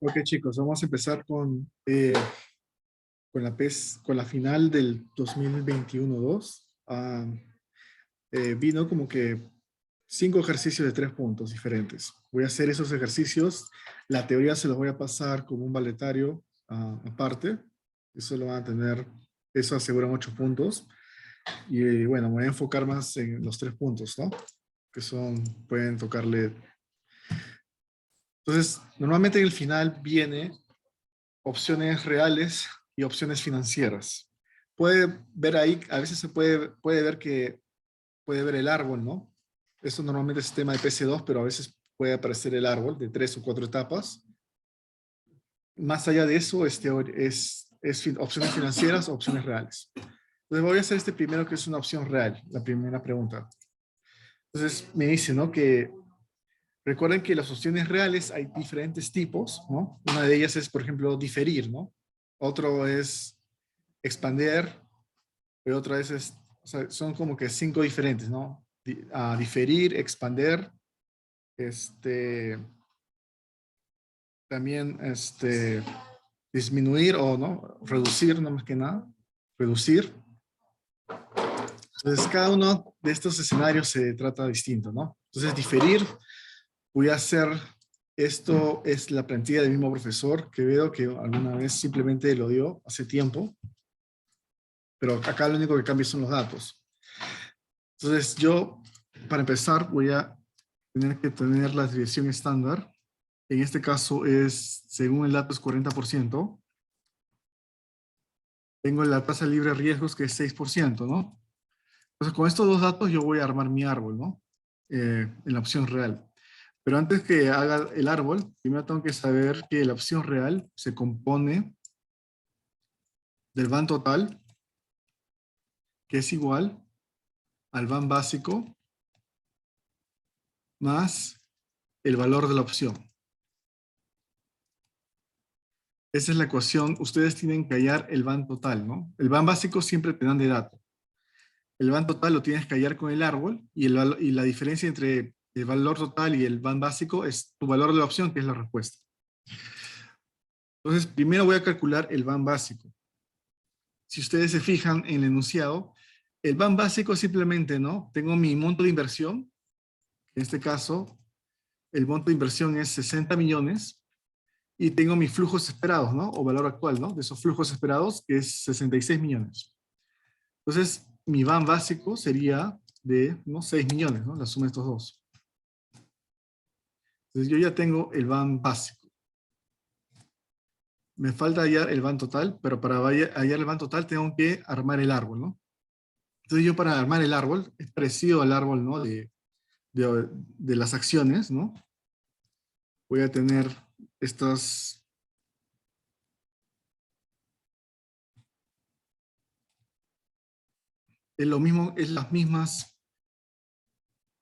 Ok, chicos, vamos a empezar con la con la final del 2021-2. Vino como que 5 ejercicios de 3 puntos diferentes. Voy a hacer esos ejercicios. La teoría se los voy a pasar como un baletario aparte. Eso lo van a tener, eso aseguran 8 puntos. Y bueno, me voy a enfocar más en los 3 puntos, ¿no? Que son, pueden tocarle. Entonces, normalmente en el final viene opciones reales y opciones financieras. Puede ver ahí, a veces puede ver que puede ver el árbol, ¿no? Esto normalmente es tema de PC2, pero a veces puede aparecer el árbol de 3 o 4 etapas. Más allá de eso, opciones financieras o opciones reales. Entonces voy a hacer este primero que es una opción real, la primera pregunta. Entonces me dice, ¿no? Que recuerden que las opciones reales hay diferentes tipos, ¿no? Una de ellas es, por ejemplo, diferir, ¿no? Otro es expander, y otra es o sea, son como que 5 diferentes, ¿no? Diferir, expander, también disminuir o no, reducir, no más que nada, reducir. Entonces, cada uno de estos escenarios se trata distinto, ¿no? Entonces, diferir, voy a hacer, esto es la plantilla del mismo profesor que veo que alguna vez simplemente lo dio hace tiempo, pero acá lo único que cambia son los datos. Entonces yo, para empezar, voy a tener que tener la desviación estándar. En este caso es, según el dato es 40%. Tengo la tasa libre de riesgos que es 6%, ¿no? Entonces con estos dos datos yo voy a armar mi árbol, ¿no? En la opción real. Pero antes que haga el árbol, primero tengo que saber que la opción real se compone del van total, que es igual al van básico, más el valor de la opción. Esa es la ecuación. Ustedes tienen que hallar el van total, ¿no? El van básico siempre te dan de dato. El van total lo tienes que hallar con el árbol y la diferencia entre el valor total y el van básico es tu valor de la opción, que es la respuesta. Entonces, primero voy a calcular el van básico. Si ustedes se fijan en el enunciado, el van básico simplemente, ¿no? Tengo mi monto de inversión. En este caso, el monto de inversión es 60 millones. Y tengo mis flujos esperados, ¿no? O valor actual, ¿no? De esos flujos esperados, que es 66 millones. Entonces, mi van básico sería de, ¿no? 6 millones, ¿no? La suma de estos dos. Entonces, yo ya tengo el van básico. Me falta hallar el van total, pero para hallar el van total tengo que armar el árbol, ¿no? Entonces, yo para armar el árbol, es parecido al árbol, ¿no? De las acciones, ¿no? Voy a tener estas. Es lo mismo, es las mismas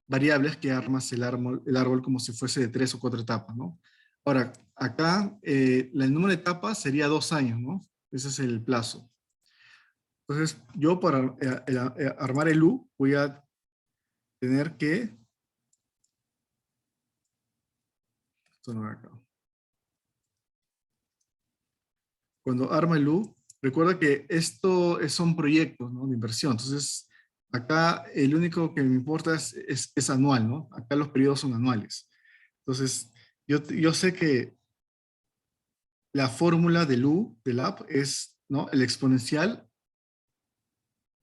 variables que armas el árbol como si fuese de 3 o 4 etapas, ¿no? Ahora, acá el número de etapas sería 2 años, ¿no? Ese es el plazo. Entonces, yo para armar el U voy a tener que... Esto no va acá. Cuando arma el U, recuerda que esto son proyectos, ¿no? De inversión. Entonces, acá el único que me importa es anual, ¿no? Acá los periodos son anuales. Entonces, yo sé que la fórmula del U, del app, es, ¿no? El exponencial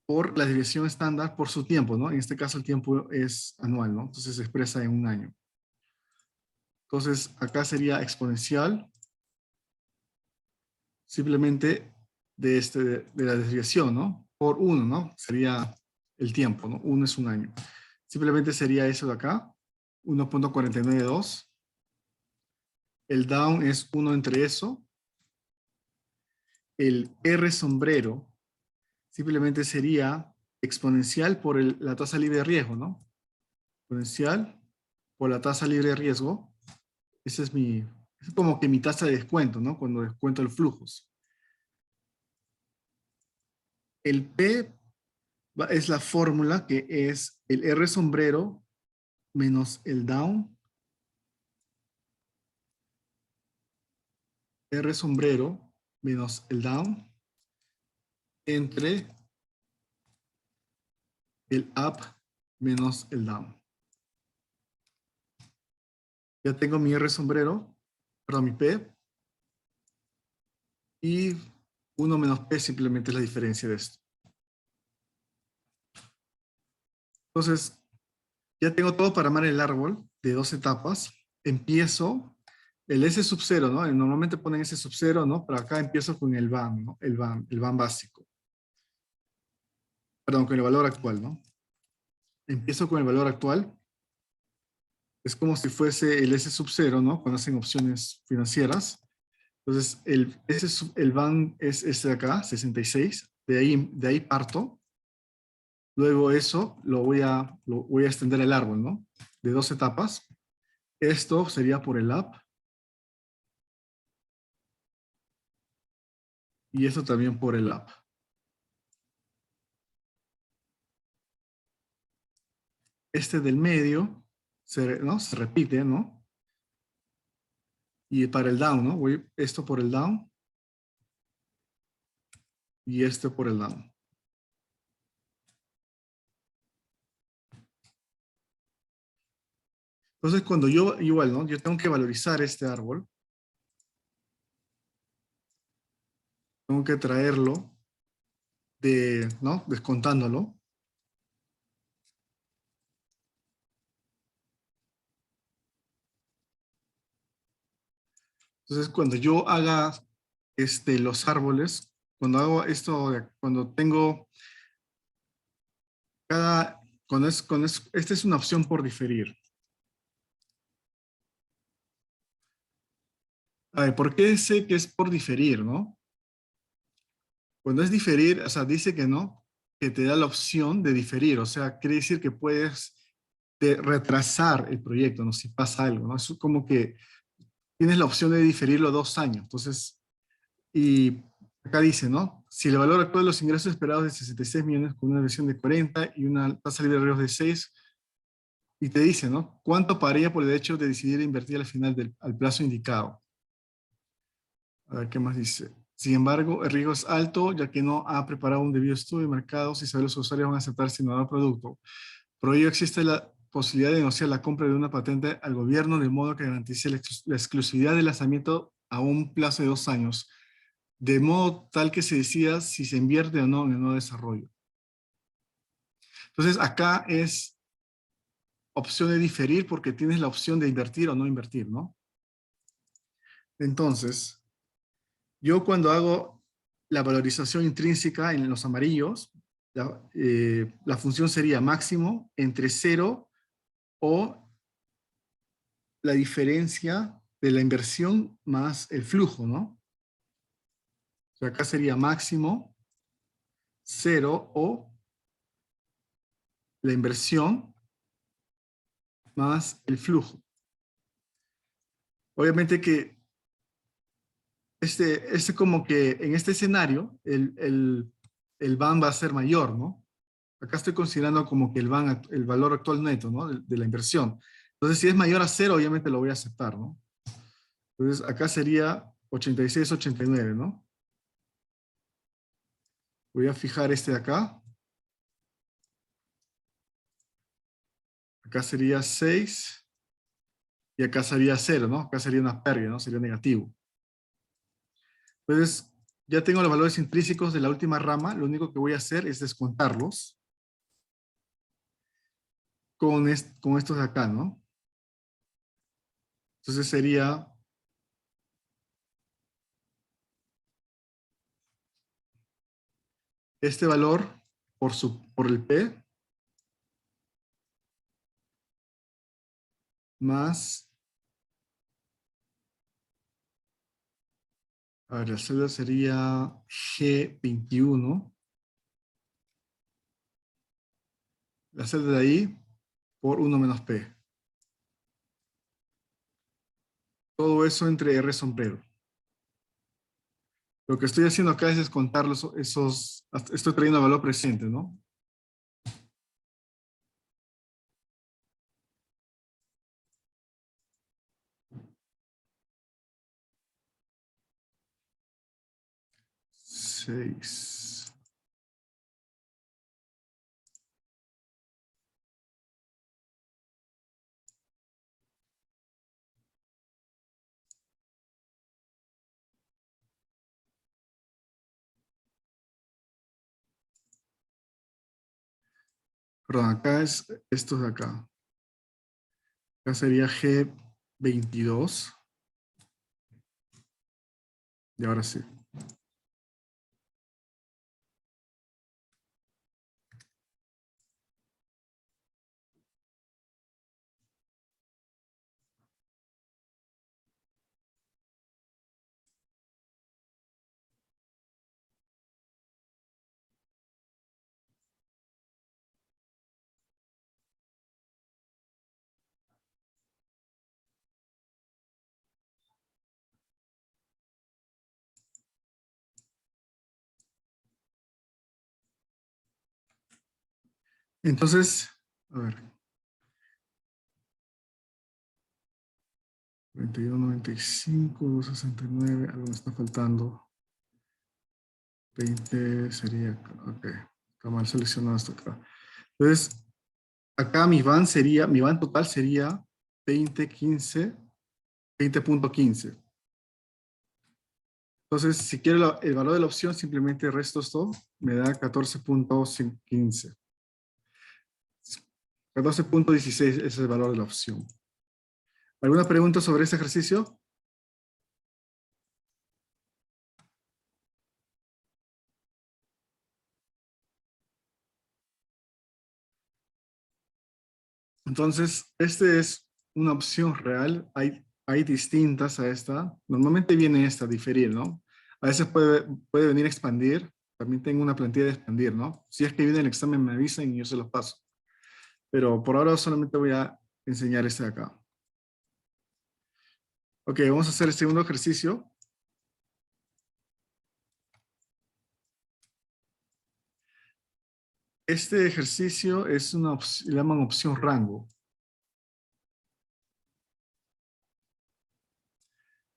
por la desviación estándar por su tiempo, ¿no? En este caso el tiempo es anual, ¿no? Entonces se expresa en un año. Entonces acá sería exponencial simplemente de la desviación, ¿no? Por 1, ¿no? Sería el tiempo, ¿no? 1 es un año. Simplemente sería eso de acá, 1.492. El down es 1 entre eso. El R sombrero simplemente sería exponencial por la tasa libre de riesgo, ¿no? Exponencial por la tasa libre de riesgo. Esa es como que mi tasa de descuento, ¿no? Cuando descuento los flujos. El P es la fórmula que es el R sombrero menos el down R sombrero menos el down entre el up menos el down. Ya tengo mi R sombrero, perdón, mi P. Y 1 menos P simplemente es la diferencia de esto. Entonces, ya tengo todo para armar el árbol de 2 etapas. Empiezo el S sub 0, ¿no? Normalmente ponen S sub 0, ¿no? Pero acá empiezo con el BAM, ¿no? El BAM básico. Perdón, con el valor actual, ¿no? Empiezo con el valor actual. Es como si fuese el S sub 0, ¿no? Cuando hacen opciones financieras. Entonces, el BAM es este de acá, 66. De ahí parto. Luego eso lo voy a extender el árbol, ¿no? De 2 etapas. Esto sería por el up. Y esto también por el up. Este del medio, ¿no? Se repite, ¿no? Y para el down, ¿no? Voy esto por el down. Y este por el down. Entonces, cuando yo, igual, ¿no? Yo tengo que valorizar este árbol. Tengo que traerlo ¿no? Descontándolo. Entonces, cuando yo haga los árboles, cuando hago esto, cuando tengo esta es una opción por diferir. A ver, ¿por qué sé que es por diferir, no? Cuando es diferir, o sea, dice que no, que te da la opción de diferir, o sea, quiere decir que puedes retrasar el proyecto, ¿no? Si pasa algo, ¿no? Es como que tienes la opción de diferirlo 2 años, entonces, y acá dice, ¿no? Si el valor actual de los ingresos esperados es de 66 millones con una versión de 40 y una tasa libre de riesgos de 6, y te dice, ¿no? ¿Cuánto pagaría por el derecho de decidir invertir al final al plazo indicado? A ver, ¿qué más dice? Sin embargo, el riesgo es alto, ya que no ha preparado un debido estudio de mercado si sabe los usuarios van a aceptar este nuevo producto. Por ello, existe la posibilidad de negociar la compra de una patente al gobierno de modo que garantice la exclusividad de lanzamiento a un plazo de 2 años, de modo tal que se decida si se invierte o no en el nuevo desarrollo. Entonces, acá es opción de diferir porque tienes la opción de invertir o no invertir, ¿no? Entonces, yo cuando hago la valorización intrínseca en los amarillos, la función sería máximo entre 0 o la diferencia de la inversión más el flujo, ¿no? O sea, acá sería máximo 0 o la inversión más el flujo. Obviamente que como que en este escenario el BAN va a ser mayor, ¿no? Acá estoy considerando como que el valor actual neto, ¿no? De la inversión. Entonces, si es mayor a 0, obviamente lo voy a aceptar, ¿no? Entonces, acá sería 86, 89, ¿no? Voy a fijar este de acá. Acá sería 6 y acá sería 0, ¿no? Acá sería una pérdida, ¿no? Sería negativo. Entonces, ya tengo los valores intrínsecos de la última rama. Lo único que voy a hacer es descontarlos con estos de acá, ¿no? Entonces sería este valor por el P más, a ver, la celda sería G21. La celda de ahí por 1 menos P. Todo eso entre R sombrero. Lo que estoy haciendo acá es descontar estoy trayendo valor presente, ¿no? 6. Perdón, acá es esto de acá. Acá sería G22. Y ahora sí. Entonces, a ver. 91.95, 2.69, algo me está faltando. 20 sería, ok, está mal seleccionado hasta acá. Entonces, acá mi van total sería 20.15, 20.15. Entonces, si quiero el valor de la opción, simplemente resto esto, me da 14.15. 14.16 es el valor de la opción. ¿Alguna pregunta sobre este ejercicio? Entonces, esta es una opción real. Hay distintas a esta. Normalmente viene esta, diferir, ¿no? A veces puede venir expandir. También tengo una plantilla de expandir, ¿no? Si es que viene el examen, me avisan y yo se los paso. Pero por ahora solamente voy a enseñar este de acá. Ok, vamos a hacer el segundo ejercicio. Este ejercicio es una opción, le llaman opción rango.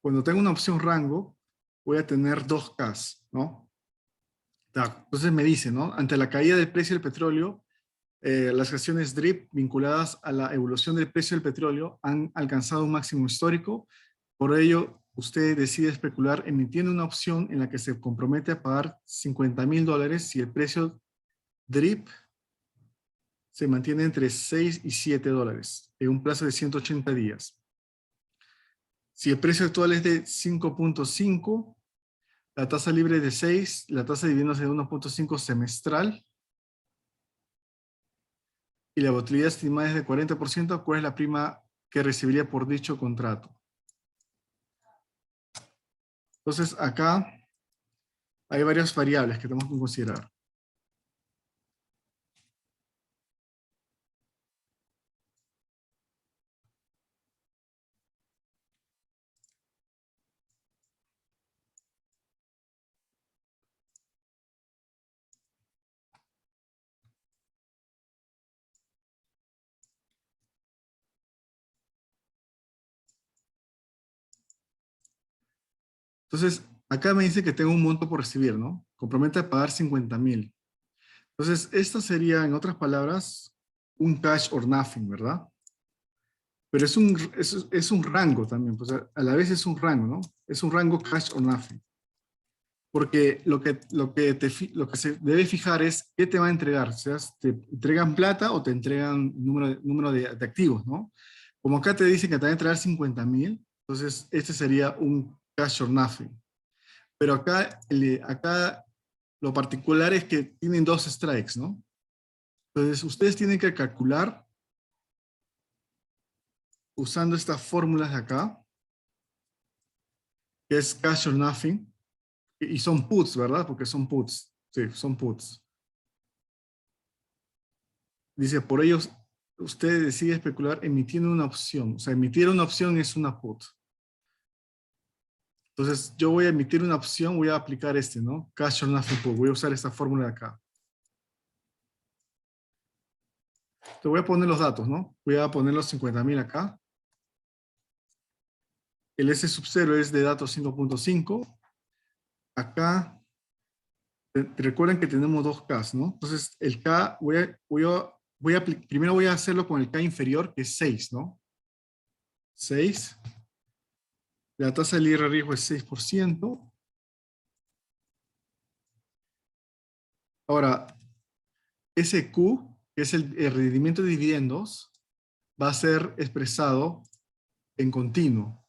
Cuando tengo una opción rango, voy a tener dos Ks, ¿no? Entonces me dice, ¿no? Ante la caída del precio del petróleo, las acciones DRIP vinculadas a la evolución del precio del petróleo han alcanzado un máximo histórico. Por ello, usted decide especular emitiendo una opción en la que se compromete a pagar $50,000 si el precio DRIP se mantiene entre 6 y $7 en un plazo de 180 días. Si el precio actual es de 5.5, la tasa libre es de 6, la tasa dividiéndose de 1.5 semestral, y la volatilidad estimada es de 40%, ¿cuál es la prima que recibiría por dicho contrato? Entonces, acá hay varias variables que tenemos que considerar. Entonces, acá me dice que tengo un monto por recibir, ¿no? Compromete a pagar 50,000. Entonces, esto sería, en otras palabras, un cash or nothing, ¿verdad? Pero es un rango también, pues a la vez es un rango, ¿no? Es un rango cash or nothing. Porque lo que se debe fijar es qué te va a entregar. O sea, te entregan plata o te entregan número de activos, ¿no? Como acá te dicen que te van a entregar 50,000, entonces este sería un cash or nothing. Pero acá lo particular es que tienen dos strikes, ¿no? Entonces ustedes tienen que calcular usando estas fórmulas de acá, que es cash or nothing, y son puts, ¿verdad? Porque son puts. Sí, son puts. Dice, por ellos, usted decide especular emitiendo una opción. O sea, emitir una opción es una put. Entonces, yo voy a emitir una opción, voy a aplicar este, ¿no? Cash or nothing put. Voy a usar esta fórmula de acá. Te voy a poner los datos, ¿no? Voy a poner los 50,000 acá. El S sub 0 es de datos 5.5. Acá Recuerden que tenemos dos Ks, ¿no? Entonces, el K, primero voy a hacerlo con el K inferior, que es 6, ¿no? 6. La tasa de libre riesgo es 6%. Ahora, ese Q, que es el rendimiento de dividendos, va a ser expresado en continuo.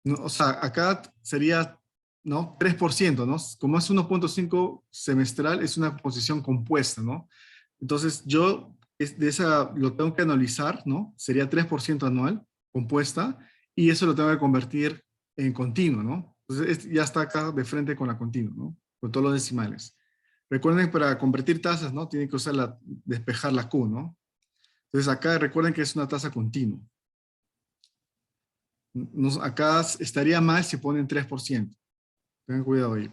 ¿No? O sea, acá sería, ¿no? 3%, ¿no? Como es 1.5 semestral, es una posición compuesta, ¿no? Entonces, lo tengo que analizar, ¿no? Sería 3% anual, compuesta, y eso lo tengo que convertir en continuo, ¿no? Entonces, ya está acá de frente con la continua, ¿no? Con todos los decimales. Recuerden que para convertir tasas, ¿no? Tienen que despejar la Q, ¿no? Entonces, acá recuerden que es una tasa continua. Acá estaría mal si ponen 3%. Tengan cuidado ahí.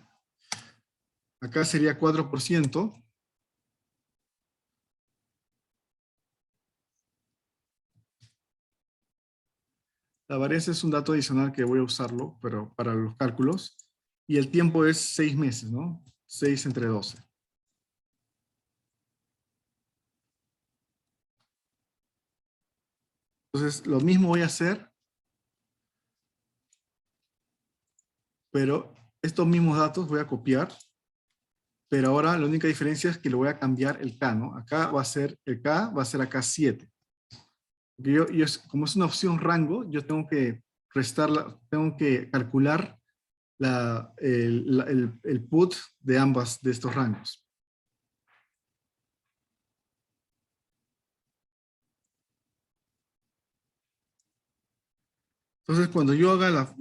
Acá sería 4%. La varianza es un dato adicional que voy a usarlo, pero para los cálculos. Y el tiempo es 6 meses, ¿no? 6 entre 12. Entonces, lo mismo voy a hacer, pero estos mismos datos voy a copiar, pero ahora la única diferencia es que le voy a cambiar el K, ¿no? Acá va a ser, el K va a ser acá 7. Porque como es una opción rango, yo tengo que restarla, tengo que calcular el put de ambas de estos rangos. Entonces, cuando yo haga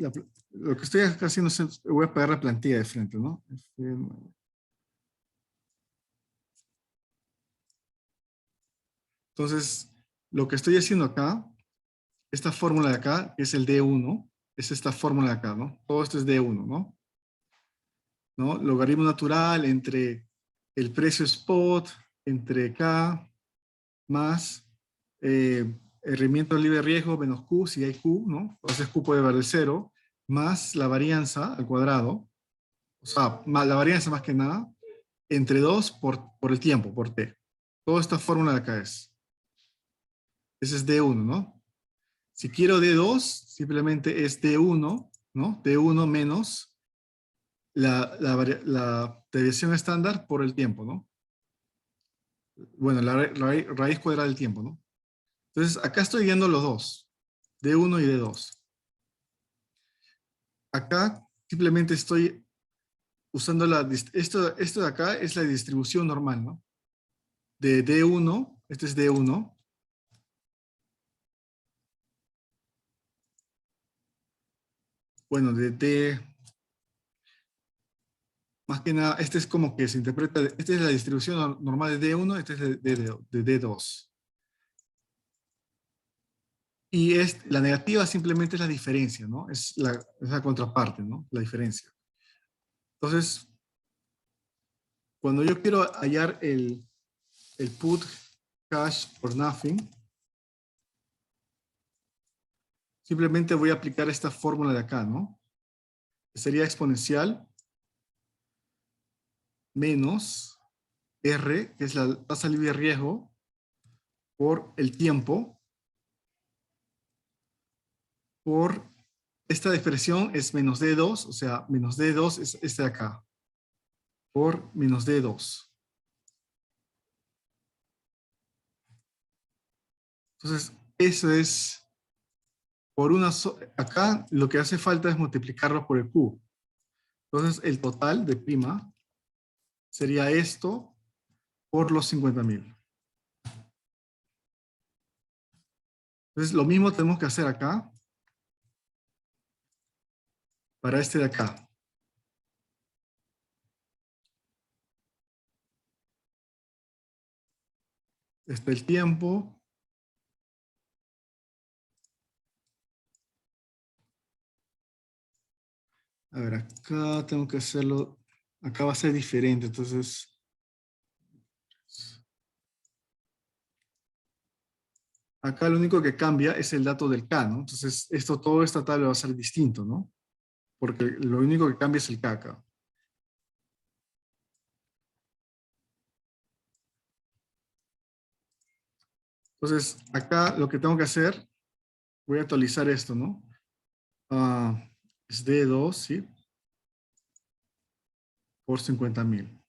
lo que estoy haciendo es, voy a pegar la plantilla de frente, ¿no? Entonces, lo que estoy haciendo acá, esta fórmula de acá, es el D1, es esta fórmula de acá, ¿no? Todo esto es D1, ¿no? ¿No? Logaritmo natural entre el precio spot, entre K, más el rendimiento libre de riesgo menos Q, si hay Q, ¿no? Entonces Q puede valer 0, más la varianza al cuadrado, o sea, la varianza más que nada, entre 2 por el tiempo, por T. Toda esta fórmula de acá es. Ese es D1, ¿no? Si quiero D2, simplemente es D1, ¿no? D1 menos la deviación estándar por el tiempo, ¿no? Bueno, la raíz cuadrada del tiempo, ¿no? Entonces, acá estoy viendo los dos, D1 y D2. Acá simplemente estoy usando esto de acá es la distribución normal, ¿no? De D1, este es D1, bueno, más que nada, este es como que se interpreta, esta es la distribución normal de D1, este es de D2. Y la negativa simplemente es la diferencia, ¿no? Es la contraparte, ¿no? La diferencia. Entonces, cuando yo quiero hallar el put cash for nothing, simplemente voy a aplicar esta fórmula de acá, ¿no? Que sería exponencial menos R, que es la tasa libre de riesgo, por el tiempo, por esta expresión es menos D2, o sea, menos D2 es este de acá, por menos D2. Entonces, eso es, acá lo que hace falta es multiplicarlo por el Q. Entonces, el total de prima sería esto por los 50.000. Entonces, lo mismo tenemos que hacer acá para este de acá. Este el tiempo. A ver, acá tengo que hacerlo. Acá va a ser diferente, entonces. Acá lo único que cambia es el dato del K, ¿no? Entonces, todo esta tabla va a ser distinto, ¿no? Porque lo único que cambia es el K acá. Entonces, acá lo que tengo que hacer, voy a actualizar esto, ¿no? Es D2, ¿sí? Por 50.000.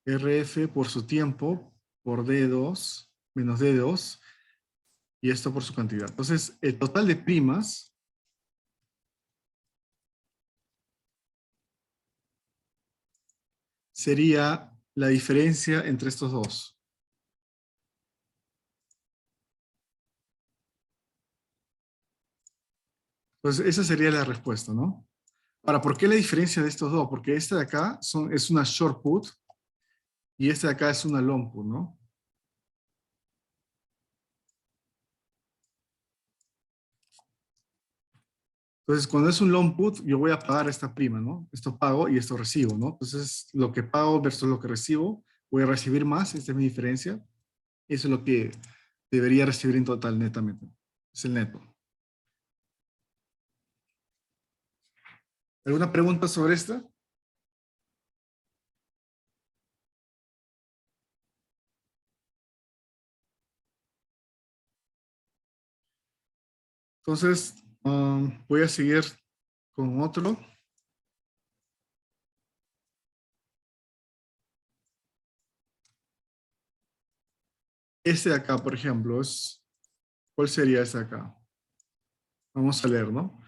RF por su tiempo, por D2, menos D2, y esto por su cantidad. Entonces, el total de primas sería la diferencia entre estos dos. Entonces, esa sería la respuesta, ¿no? Ahora, ¿por qué la diferencia de estos dos? Porque este de acá es una short put y este de acá es una long put, ¿no? Entonces, cuando es un long put, yo voy a pagar esta prima, ¿no? Esto pago y esto recibo, ¿no? Entonces, lo que pago versus lo que recibo, voy a recibir más, esta es mi diferencia. Eso es lo que debería recibir en total netamente. Es el neto. ¿Alguna pregunta sobre esta? Entonces, voy a seguir con otro. Este de acá, por ejemplo, ¿cuál sería este de acá? Vamos a leer, ¿no?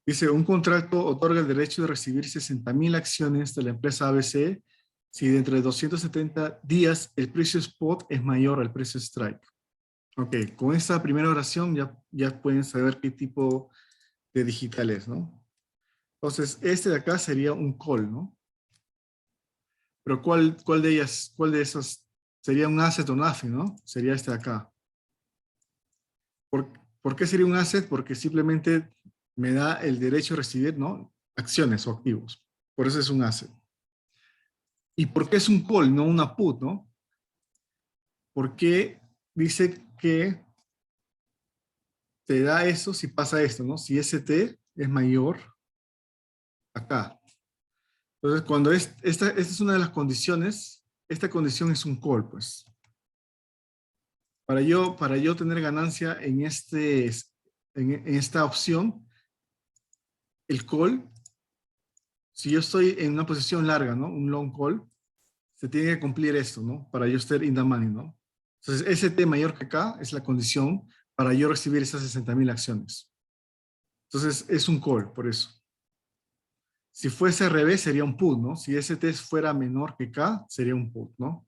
Dice, un contrato otorga el derecho de recibir 60.000 acciones de la empresa ABC si dentro de 270 días el precio spot es mayor al precio strike. Ok, con esta primera oración ya pueden saber qué tipo de digital es, ¿no? Entonces, este de acá sería un call, ¿no? Pero ¿cuál de ellas, cuál de esos sería un asset o nothing, ¿no? Sería este de acá. ¿Por, ¿Por qué sería un asset? Porque simplemente me da el derecho a recibir, ¿no? Acciones o activos. Por eso es un asset. ¿Y por qué es un call, no una put, ¿no? Porque dice que te da eso si pasa esto, ¿no? Si ST es mayor acá. Entonces, cuando esta es una de las condiciones, esta condición es un call, pues. Para yo tener ganancia en esta opción, el call, si yo estoy en una posición larga, ¿no? Un long call, se tiene que cumplir esto, ¿no? Para yo estar in the money, ¿no? Entonces, ST mayor que acá es la condición para yo recibir esas 60.000 acciones. Entonces, es un call, por eso. Si fuese al revés, sería un put, ¿no? Si ST fuera menor que K, sería un put, ¿no?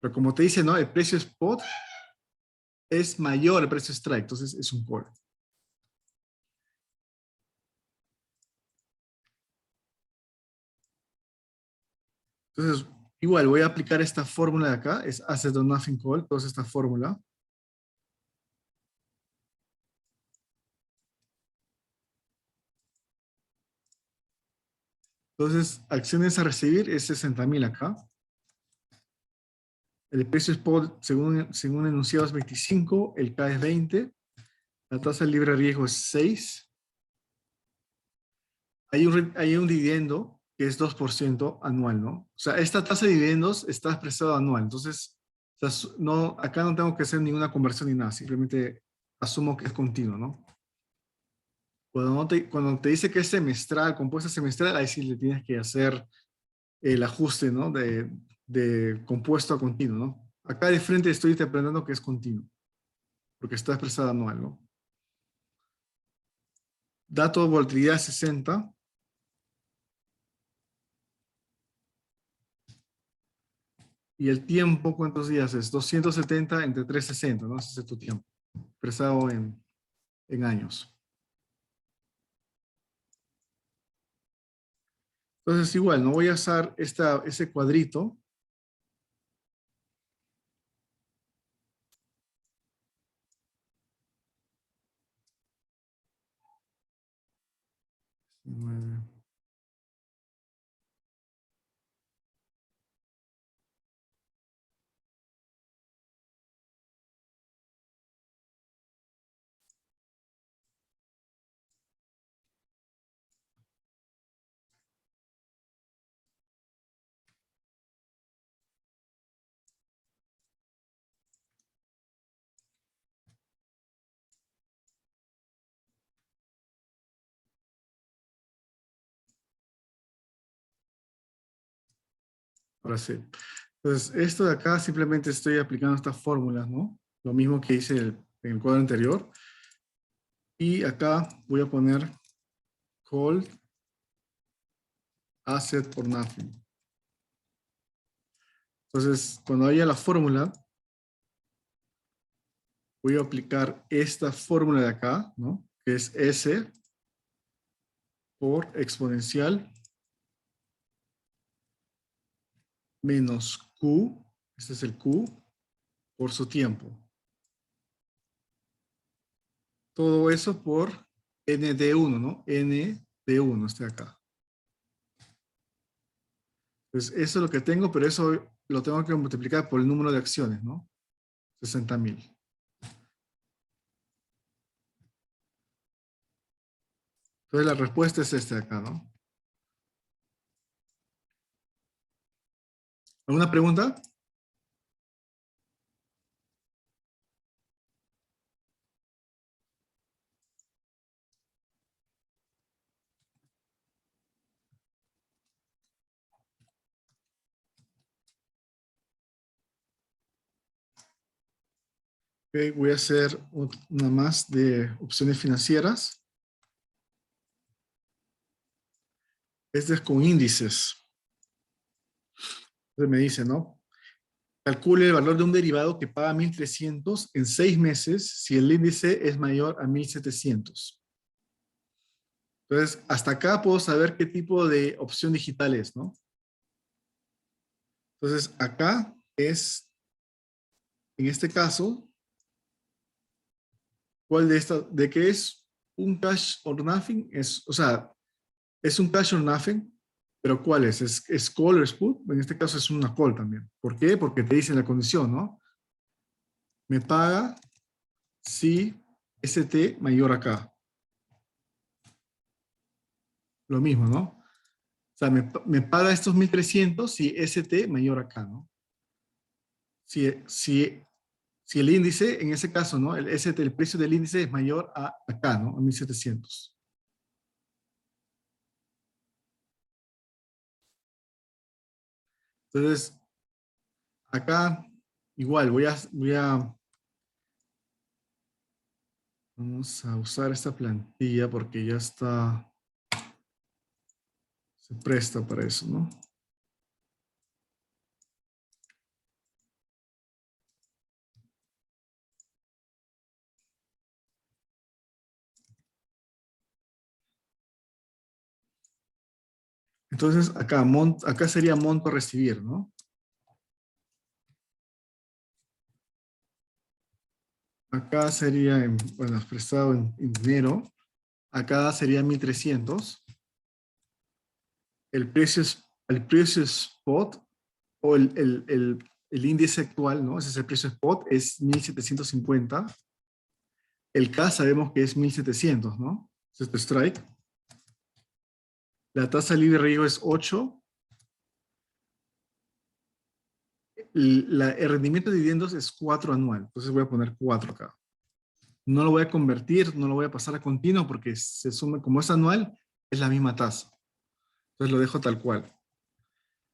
Pero como te dice, ¿no? El precio spot es mayor al precio strike, entonces es un call. Entonces, igual voy a aplicar esta fórmula de acá, es asset or nothing call, entonces esta fórmula. Entonces, acciones a recibir es 60.000 acá. El precio spot, según enunciado, es 25, el K es 20, la tasa de libre riesgo es 6. Hay un dividendo que es 2% anual, ¿no? O sea, esta tasa de dividendos está expresada anual. Entonces, o sea, no, acá no tengo que hacer ninguna conversión ni nada. Simplemente asumo que es continuo, ¿no? Cuando te dice que es semestral, compuesta semestral, ahí sí le tienes que hacer el ajuste, ¿no? De compuesto a continuo, ¿no? Acá de frente estoy interpretando que es continuo, porque está expresada anual, ¿no? Dato de volatilidad 60. Y el tiempo, ¿cuántos días es? 270 entre 360, ¿no? Ese es tu tiempo, expresado en años. Entonces, igual, no voy a usar ese cuadrito. Ahora sí. Entonces, esto de acá simplemente estoy aplicando estas fórmulas, ¿no? Lo mismo que hice en el cuadro anterior. Y acá voy a poner call asset for nothing. Entonces, cuando haya la fórmula, voy a aplicar esta fórmula de acá, ¿no? Que es S por exponencial menos Q, este es el Q, por su tiempo. Todo eso por N de 1, ¿no? N de 1, este de acá. Entonces, eso es lo que tengo, pero eso lo tengo que multiplicar por el número de acciones, ¿no? 60,000. Entonces, la respuesta es este de acá, ¿no? ¿Alguna pregunta? Ok, voy a hacer una más de opciones financieras. Este es con índices. Entonces me dice, ¿no? Calcule el valor de un derivado que paga 1.300 en 6 meses si el índice es mayor a 1.700. Entonces, hasta acá puedo saber qué tipo de opción digital es, ¿no? Entonces, acá es, en este caso, ¿cuál de estas, de qué es un cash or nothing? Es, o sea, es un cash or nothing, pero ¿cuál es? ¿Es call o es put? En este caso es una call también. ¿Por qué? Porque te dice la condición, ¿no? Me paga si ST mayor a K. Lo mismo, ¿no? O sea, me paga estos 1.300 si ST mayor a K, ¿no? Si el índice, en ese caso, ¿no? El ST, el precio del índice es mayor a K, ¿no? A 1.700. Entonces, acá, igual, vamos a usar esta plantilla porque ya está, se presta para eso, ¿no? Entonces, acá sería monto a recibir, ¿no? Acá sería, bueno, prestado en dinero. Acá sería 1.300. El precio spot o el índice actual, ¿no? Ese es el precio spot, es 1.750. El K sabemos que es 1.700, ¿no? Ese es tu strike. La tasa libre de riesgo es 8. El rendimiento de dividendos es 4 anual. Entonces voy a poner 4 acá. No lo voy a convertir, no lo voy a pasar a continuo porque se suma, como es anual, es la misma tasa. Entonces lo dejo tal cual.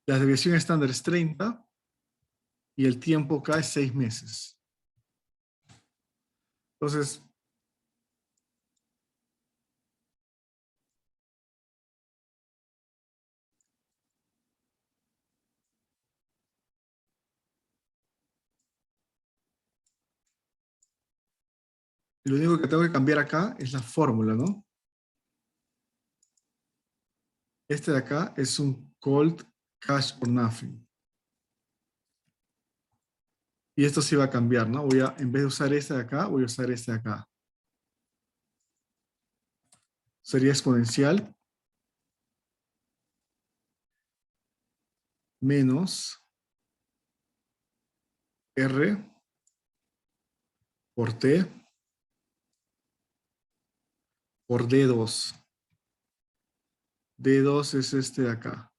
La desviación estándar es 30 y el tiempo acá es 6 meses. Entonces, lo único que tengo que cambiar acá es la fórmula, ¿no? Este de acá es un cold cash or nothing. Y esto sí va a cambiar, ¿no? En vez de usar este de acá, voy a usar este de acá. Sería exponencial menos R por T por D2. D2 es este de acá.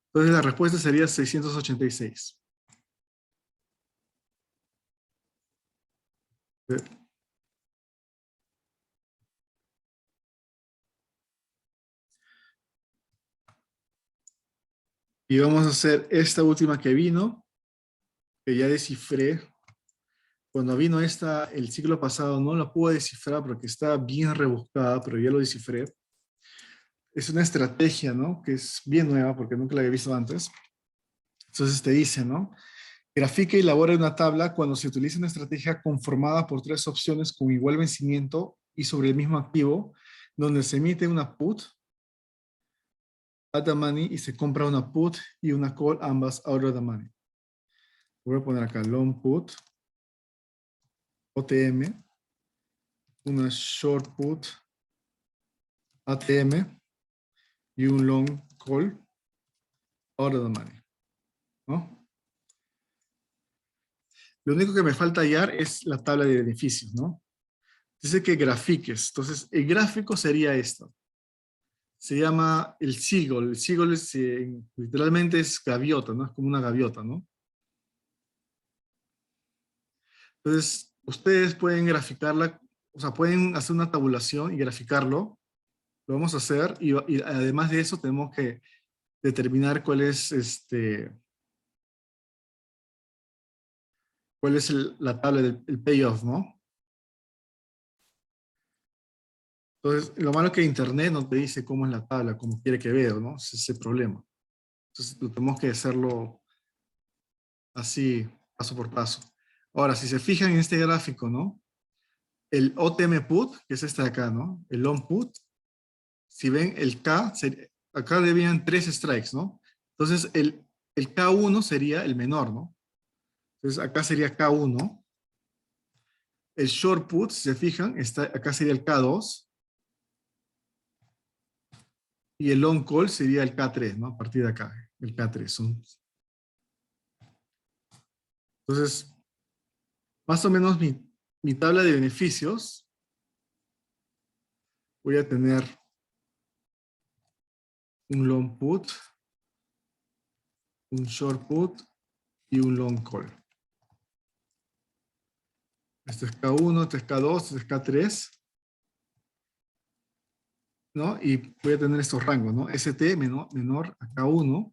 Entonces la respuesta sería 686. Y vamos a hacer esta última que vino, que ya descifré. Cuando vino esta el ciclo pasado no la pude descifrar porque está bien rebuscada, pero ya lo descifré. Es una estrategia, ¿no? Que es bien nueva porque nunca la había visto antes. Entonces te dice, ¿no? Grafica y elabora una tabla cuando se utiliza una estrategia conformada por tres opciones con igual vencimiento y sobre el mismo activo, donde se emite una put, at the money, y se compra una put y una call, ambas out of the money. Voy a poner acá long put, OTM, una short put, ATM, y un long call, out of the money, ¿no? Lo único que me falta hallar es la tabla de beneficios, ¿no? Dice que grafiques. Entonces, el gráfico sería esto. Se llama el seagull. El seagull es, literalmente es gaviota, ¿no? Es como una gaviota, ¿no? Entonces, ustedes pueden graficarla, o sea, pueden hacer una tabulación y graficarlo. Lo vamos a hacer y además de eso tenemos que determinar cuál es, la tabla del payoff, ¿no? Entonces, lo malo es que Internet no te dice cómo es la tabla, como quiere que vea, ¿no? Ese es el problema. Entonces, tenemos que hacerlo así, paso por paso. Ahora, si se fijan en este gráfico, ¿no? El OTM put, que es este de acá, ¿no? El long put, si ven el K, acá debían 3 strikes, ¿no? Entonces, el K1 sería el menor, ¿no? Entonces, acá sería K1. El short put, si se fijan, acá sería el K2. Y el long call sería el K3, ¿no? A partir de acá, el K3. Entonces, más o menos mi tabla de beneficios, voy a tener un long put, un short put y un long call. Este es K1, este es K2, este es K3, ¿no? Y voy a tener estos rangos, ¿no? ST menor a K1,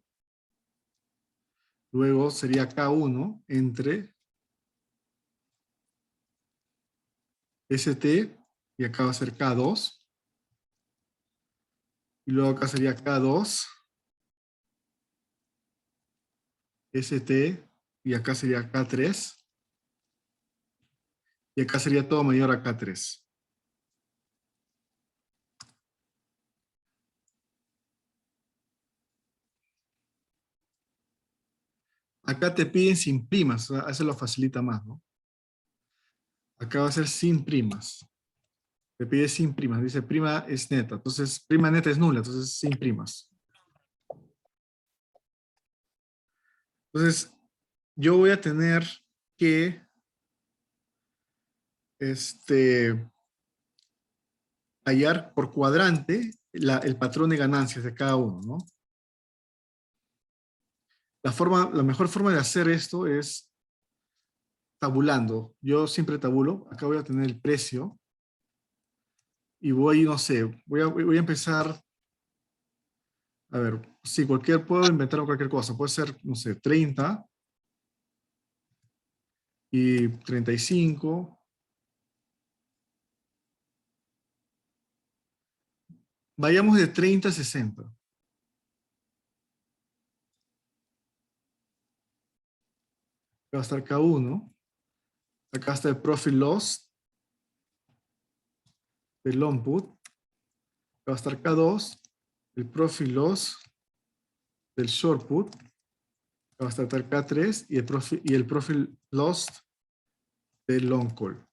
luego sería K1 entre ST, y acá va a ser K2, y luego acá sería K2, ST, y acá sería K3, y acá sería todo mayor a K3. Acá te piden sin primas, o sea, eso lo facilita más, ¿no? Acá va a ser sin primas. Te pide sin primas, dice prima es neta, entonces prima neta es nula, entonces sin primas. Entonces, yo voy a tener que hallar por cuadrante el patrón de ganancias de cada uno, ¿no? La mejor forma de hacer esto es tabulando. Yo siempre tabulo. Acá voy a tener el precio. Y voy, no sé, voy a empezar. A ver, si puedo inventar cualquier cosa. Puede ser, no sé, 30 y 35. Vayamos de 30 a 60. Acá va a estar K1. Acá está el profit loss del long put. Acá va a estar K2. El profit loss del short put. Acá va a estar K3 y el profit loss del long call.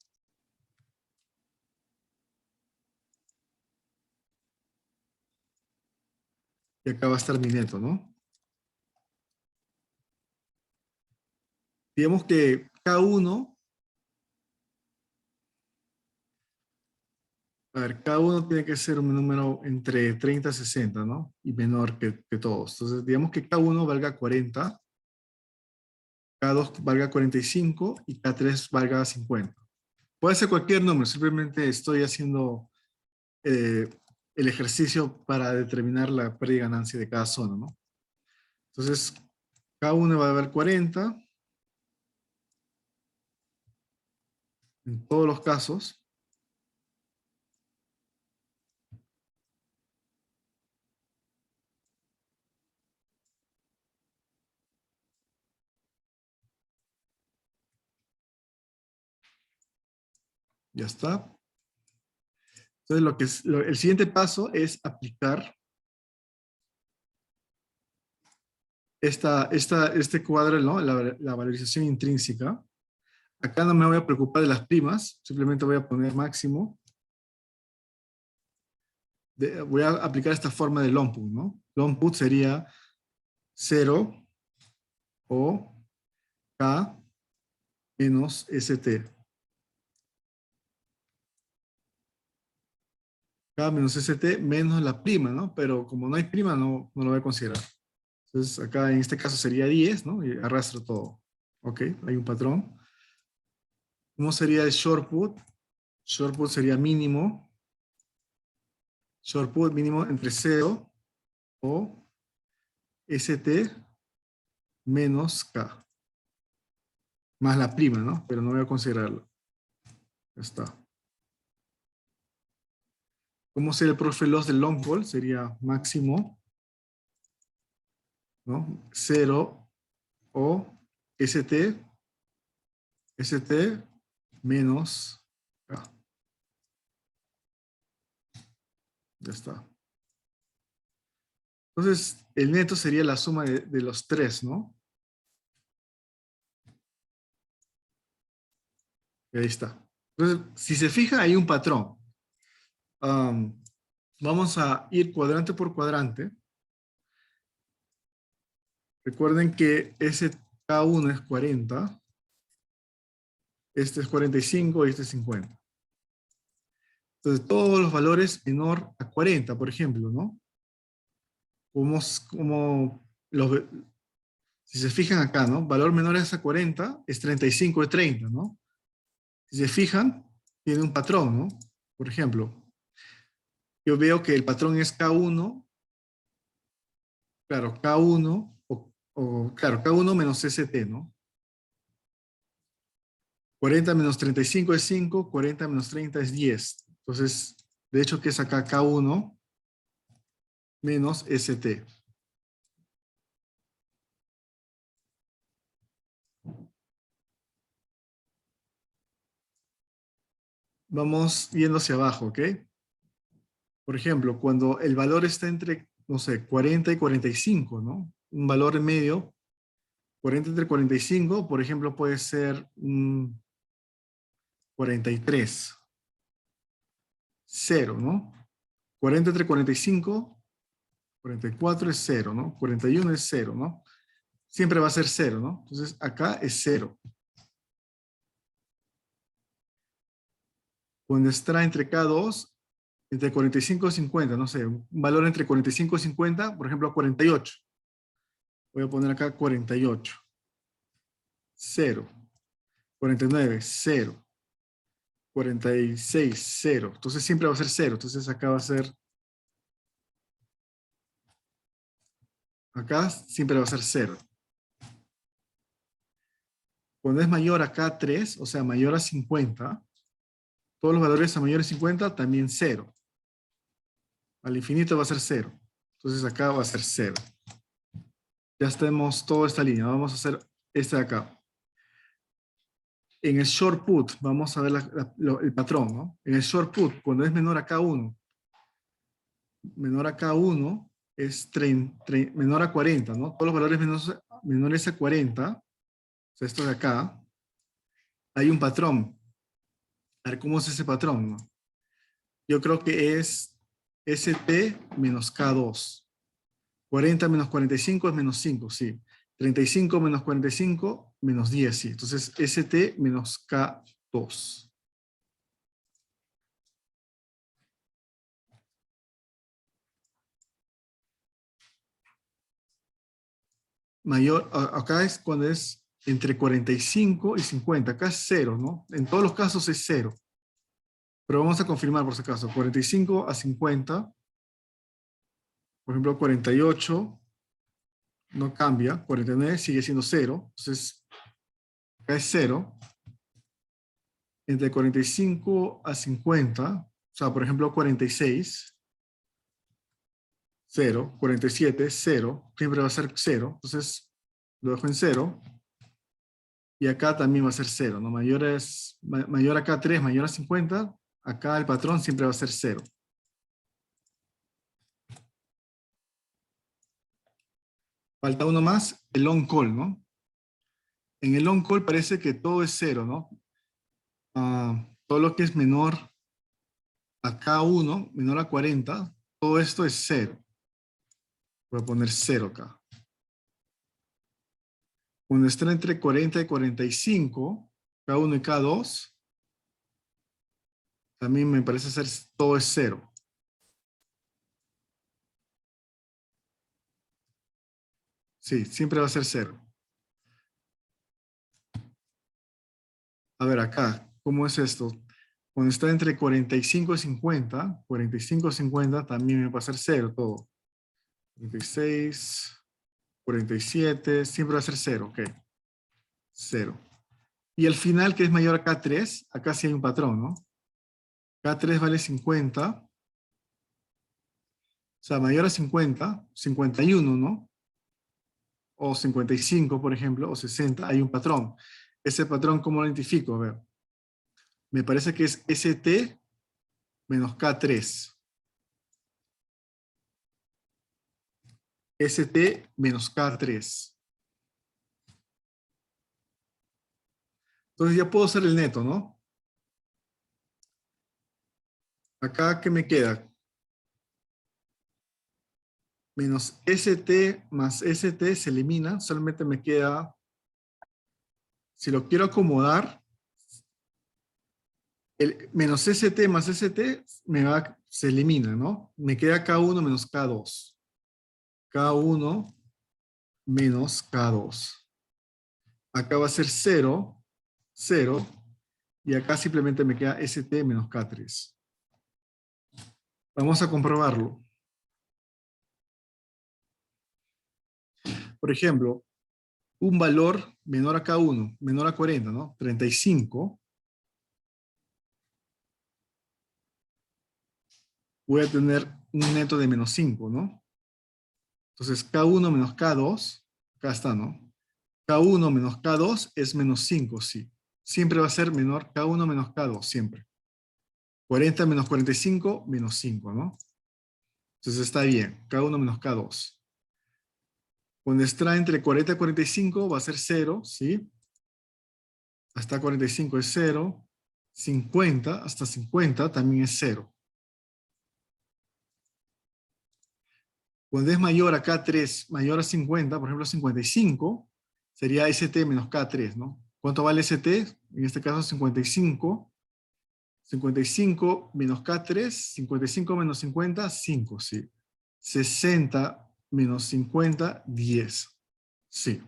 Y acá va a estar mi neto, ¿no? Digamos que K1, a ver, K1 tiene que ser un número entre 30 y 60, ¿no? Y menor que todos. Entonces, digamos que K1 valga 40, K2 valga 45 y K3 valga 50. Puede ser cualquier número, simplemente estoy haciendo el ejercicio para determinar la pérdida y ganancia de cada zona, ¿no? Entonces, K1 va a haber 40. En todos los casos. Ya está. Entonces, el siguiente paso es aplicar este cuadro, ¿no? La valorización intrínseca. Acá no me voy a preocupar de las primas, simplemente voy a poner máximo. Voy a aplicar esta forma de longput, ¿no? Longput sería 0 o K menos ST. K menos ST menos la prima, ¿no? Pero como no hay prima, no lo voy a considerar. Entonces acá en este caso sería 10, ¿no? Y arrastro todo. Ok, hay un patrón. ¿Cómo sería el short put? Short put sería mínimo. Short put mínimo entre 0 o ST menos K. Más la prima, ¿no? Pero no voy a considerarlo. Ya está. ¿Cómo sería el profit loss del long call? Sería máximo, ¿no? 0 o ST menos K. Ya está. Entonces, el neto sería la suma de los tres, ¿no? Y ahí está. Entonces, si se fija, hay un patrón. Vamos a ir cuadrante por cuadrante. Recuerden que ese K1 es 40, este es 45 y este es 50. Entonces, todos los valores menor a 40, por ejemplo, ¿no? Si se fijan acá, ¿no? Valor menor a 40 es 35 de 30, ¿no? Si se fijan, tiene un patrón, ¿no? Por ejemplo, yo veo que el patrón es K1, claro, K1, claro, K1 menos ST, ¿no? 40 menos 35 es 5, 40 menos 30 es 10. Entonces, de hecho, ¿qué es acá? K1 menos ST. Vamos yendo hacia abajo, ¿ok? Por ejemplo, cuando el valor está entre, no sé, 40 y 45, ¿no? Un valor en medio, 40 entre 45, por ejemplo, puede ser 43. 0, ¿no? 40 entre 45, 44 es 0, ¿no? 41 es 0, ¿no? Siempre va a ser 0, ¿no? Entonces acá es 0. Cuando está entre K2, entre 45 y 50, no sé, un valor entre 45 y 50, por ejemplo, 48. Voy a poner acá 48. 0. 49, 0. 46, 0. Entonces siempre va a ser 0. Entonces acá siempre va a ser 0. Cuando es mayor a K3, o sea, mayor a 50, todos los valores a mayores de 50 también 0. Al infinito va a ser 0. Entonces acá va a ser 0. Ya tenemos toda esta línea. Vamos a hacer este de acá. En el short put, vamos a ver el patrón, ¿no? En el short put, cuando es menor a K1, es menor a 40, ¿no? Todos los valores menores a 40, o sea, esto de acá, hay un patrón. A ver, ¿cómo es ese patrón, no? Yo creo que es ST menos K2. 40 menos 45 es menos 5, sí. 35 menos 45, menos 10, sí. Entonces, ST menos K2. Acá es cuando es entre 45 y 50. Acá es 0, ¿no? En todos los casos es 0. Pero vamos a confirmar por si acaso. 45 a 50. Por ejemplo, 48 no cambia, 49 sigue siendo 0, entonces acá es 0. Entre 45 a 50, o sea, por ejemplo, 46, 0, 47, 0, siempre va a ser 0, entonces lo dejo en 0, y acá también va a ser 0, ¿no? Mayor acá 3, mayor a 50, acá el patrón siempre va a ser 0. Falta uno más, el on call, ¿no? En el on call parece que todo es 0, ¿no? Todo lo que es menor a K1, menor a 40, todo esto es 0. Voy a poner 0 acá. Cuando estén entre 40 y 45, K1 y K2, también me parece ser todo es 0. Sí, siempre va a ser 0. A ver acá, ¿cómo es esto? Cuando está entre 45 y 50, 45 y 50 también me va a ser 0 todo. 46, 47, siempre va a ser 0, ok. 0. Y al final, que es mayor a K3, acá sí hay un patrón, ¿no? K3 vale 50, o sea, mayor a 50, 51, ¿no? O 55, por ejemplo, o 60, hay un patrón. Ese patrón, ¿cómo lo identifico? A ver, me parece que es ST menos K3. ST menos K3. Entonces ya puedo hacer el neto, ¿no? Acá, ¿qué me queda? Menos ST más ST se elimina, solamente me queda, si lo quiero acomodar, el menos ST más ST se elimina, ¿no? Me queda K1 menos K2. K1 menos K2. Acá va a ser 0, 0, y acá simplemente me queda ST menos K3. Vamos a comprobarlo. Por ejemplo, un valor menor a K1, menor a 40, ¿no? 35, voy a tener un neto de menos 5, ¿no? Entonces, K1 menos K2, acá está, ¿no? K1 menos K2 es menos 5, sí. Siempre va a ser menor K1 menos K2, siempre. 40 menos 45, menos 5, ¿no? Entonces está bien, K1 menos K2. Cuando está entre 40 y 45 va a ser 0, ¿sí? Hasta 45 es 0. 50 hasta 50 también es 0. Cuando es mayor a K3, mayor a 50, por ejemplo 55, sería ST menos K3, ¿no? ¿Cuánto vale ST? En este caso 55. 55 menos K3, 55 menos 50, 5, sí. 60 menos 50, 10. Sí.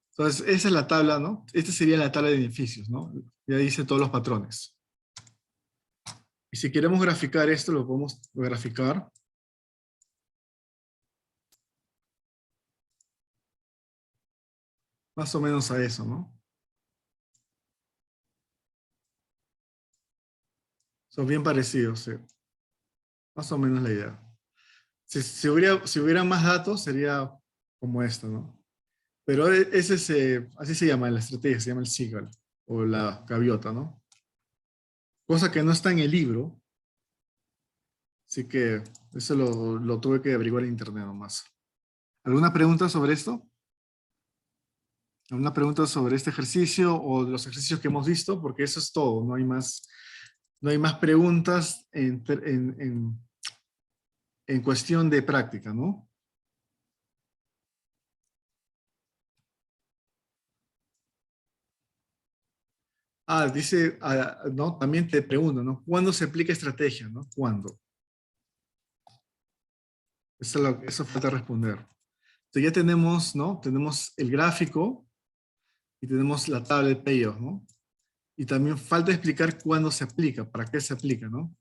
Entonces, esa es la tabla, ¿no? Esta sería la tabla de beneficios, ¿no? Ya dice todos los patrones. Y si queremos graficar esto, lo podemos graficar. Más o menos a eso, ¿no? Son bien parecidos, sí. Más o menos la idea. Si hubiera más datos, sería como esto, ¿no? Pero así se llama la estrategia, se llama el seagull, o la gaviota, ¿no? Cosa que no está en el libro, así que eso lo tuve que averiguar en internet nomás. ¿Alguna pregunta sobre esto? ¿Alguna pregunta sobre este ejercicio o de los ejercicios que hemos visto? Porque eso es todo, no hay más preguntas en cuestión de práctica, ¿no? Dice, ¿no? También te pregunto, ¿no? ¿Cuándo se aplica estrategia, ¿no? ¿Cuándo? Eso falta responder. Entonces ya tenemos, ¿no? Tenemos el gráfico y tenemos la tabla de payoff, ¿no? Y también falta explicar cuándo se aplica, para qué se aplica, ¿no?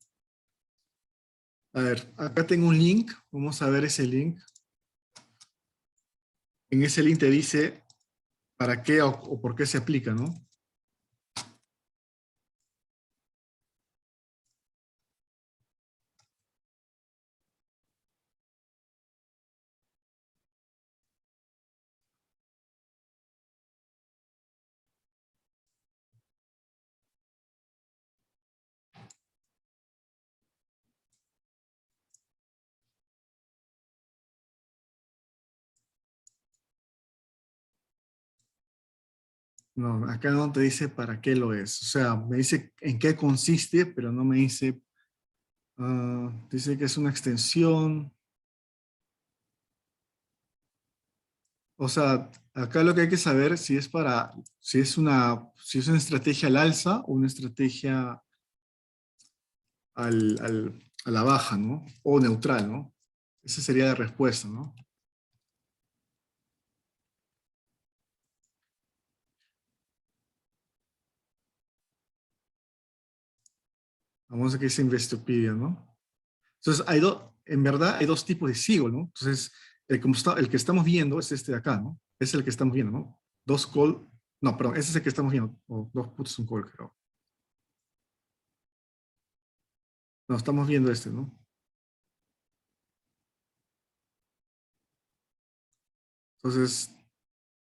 A ver, acá tengo un link, vamos a ver ese link. en ese link te dice para qué o por qué se aplica, ¿no? No, acá no te dice para qué lo es. O sea, me dice en qué consiste, pero no me dice, dice que es una extensión. O sea, acá lo que hay que saber si es para, si es una estrategia al alza o una estrategia a la baja, ¿no? O neutral, ¿no? Esa sería la respuesta, ¿no? Vamos a que dice Investopedia, ¿no? Entonces, en verdad hay dos tipos de SEAL, ¿no? Entonces, el que estamos viendo es este de acá, ¿no? Es el que estamos viendo, ¿no? Dos call, no, perdón, ese es el que estamos viendo, o dos puts, un call, creo. No, estamos viendo este, ¿no? Entonces,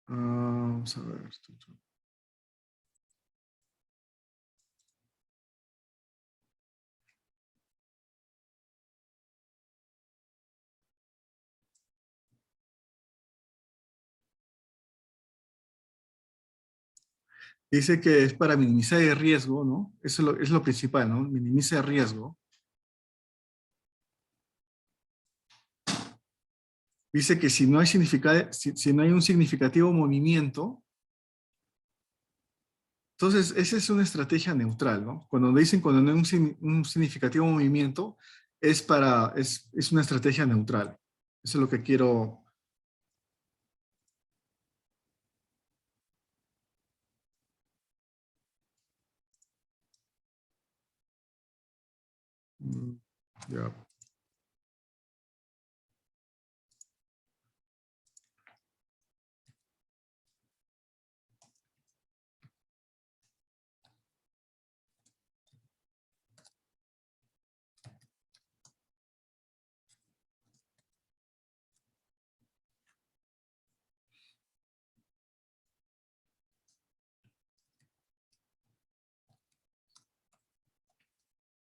vamos a ver. Dice que es para minimizar el riesgo, ¿no? Eso es lo principal, ¿no? Minimiza el riesgo. Dice que si no hay, si no hay un significativo movimiento, entonces esa es una estrategia neutral, ¿no? Cuando dicen cuando no hay un significativo movimiento, es una estrategia neutral. Eso es lo que quiero. mm, ya.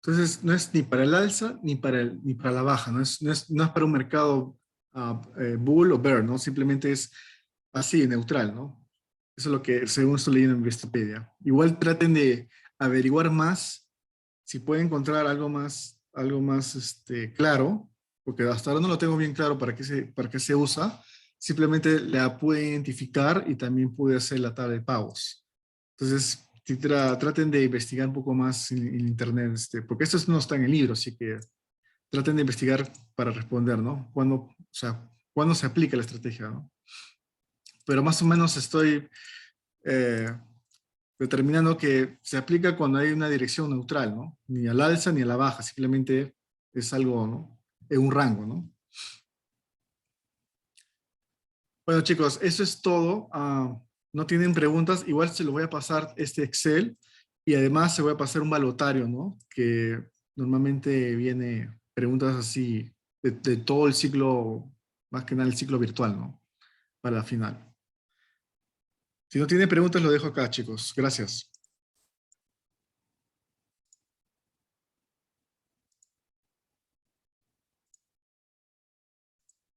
Entonces no es ni para el alza ni para la baja, no es para un mercado bull o bear, ¿no? Simplemente es así, neutral, ¿no? Eso es lo que, según estoy leyendo en Wikipedia. Igual traten de averiguar más, si pueden encontrar algo más claro, porque hasta ahora no lo tengo bien claro para qué se usa, simplemente la pude identificar y también pude hacer la tabla de pagos. Entonces, sí, traten de investigar un poco más en internet, porque esto no está en el libro, así que traten de investigar para responder, ¿no? O sea, ¿cuándo se aplica la estrategia, ¿no? Pero más o menos estoy eh, determinando que se aplica cuando hay una dirección neutral, ¿no? Ni al alza ni a la baja, simplemente es algo, ¿no? En un rango, ¿no? Bueno, chicos, eso es todo. No tienen preguntas, igual se lo voy a pasar este Excel y además se voy a pasar un balotario, ¿no? Que normalmente viene preguntas así de todo el ciclo, más que nada el ciclo virtual, ¿no? Para la final. Si no tienen preguntas, lo dejo acá, chicos. Gracias.